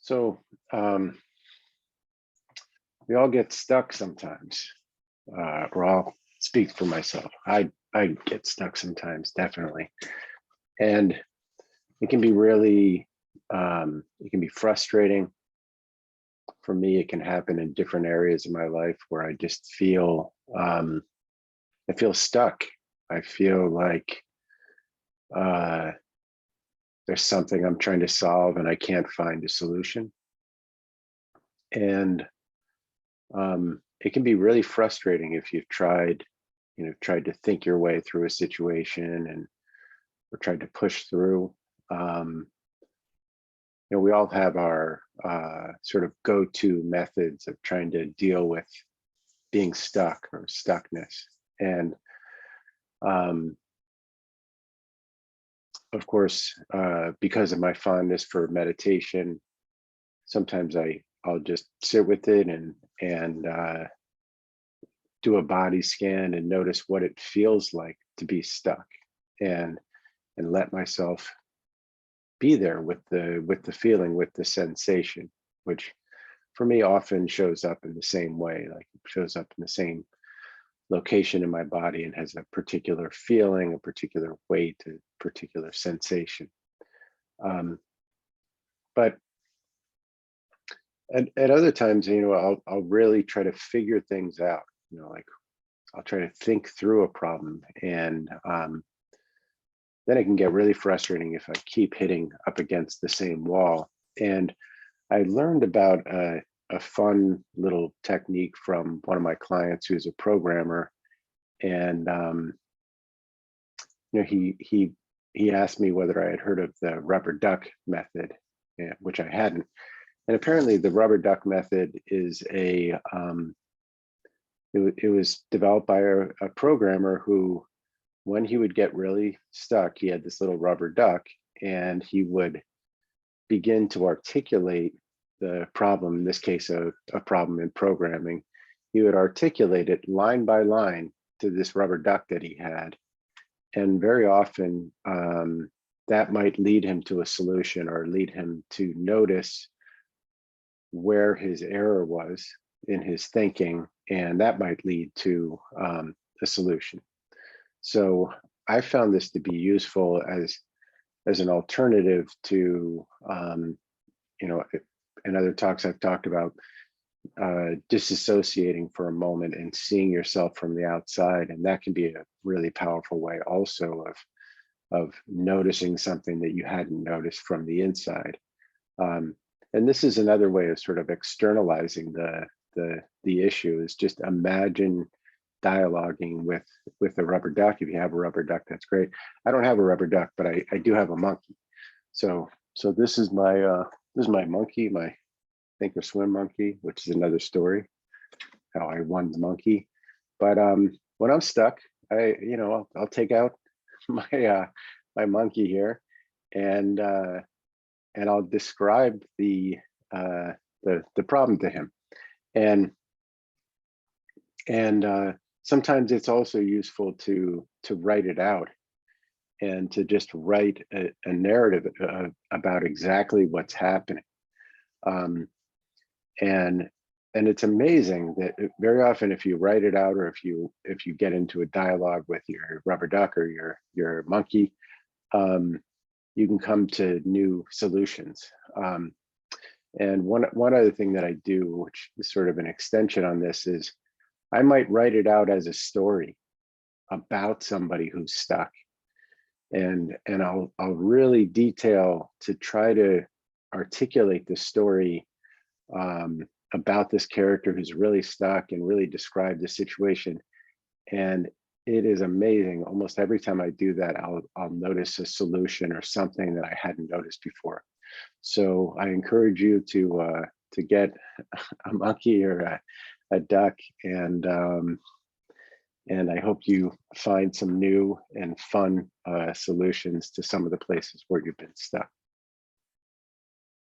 So we all get stuck sometimes, or I'll speak for myself. I get stuck sometimes, definitely, and it can be really it can be frustrating. For me, it can happen in different areas of my life where I just feel I feel stuck. I feel like uh, there's something I'm trying to solve and I can't find a solution. And it can be really frustrating if you've tried to think your way through a situation and or tried to push through. Um, we all have our sort of go-to methods of trying to deal with being stuck or stuckness. And um, of course, because of my fondness for meditation, sometimes I'll just sit with it and do a body scan and notice what it feels like to be stuck, and let myself be there with the feeling, with the sensation, which for me often shows up in the same way, like it shows up in the same location in my body and has a particular feeling, a particular weight, a particular sensation. Um, but at other times, I'll really try to figure things out. Like I'll try to think through a problem, and then it can get really frustrating if I keep hitting up against the same wall. And I learned about a fun little technique from one of my clients who's a programmer, and he asked me whether I had heard of the rubber duck method, which I hadn't. And apparently, the rubber duck method is it was developed by a programmer who, when he would get really stuck, he had this little rubber duck, and he would begin to articulate the problem, in this case, a problem in programming. He would articulate it line by line to this rubber duck that he had. And very often, that might lead him to a solution or lead him to notice where his error was in his thinking, and that might lead to a solution. So I found this to be useful as an alternative to, in other talks I've talked about disassociating for a moment and seeing yourself from the outside, and that can be a really powerful way also of noticing something that you hadn't noticed from the inside. And this is another way of sort of externalizing the issue, is just imagine dialoguing with a rubber duck. If you have a rubber duck, that's great. I don't have a rubber duck, but I do have a monkey. So this is my monkey, my think or swim monkey, which is another story, how I won the monkey. But when I'm stuck, I'll take out my monkey here, and I'll describe the problem to him, and sometimes it's also useful to write it out, and to just write a narrative about exactly what's happening. And it's amazing that very often, if you write it out, or if you get into a dialogue with your rubber duck or your monkey, you can come to new solutions. And one other thing that I do, which is sort of an extension on this, is I might write it out as a story about somebody who's stuck, and I'll really detail to try to articulate the story about this character who's really stuck, and really describe the situation. And it is amazing. Almost every time I do that, I'll notice a solution or something that I hadn't noticed before. So I encourage you to get a monkey or a duck, and I hope you find some new and fun solutions to some of the places where you've been stuck.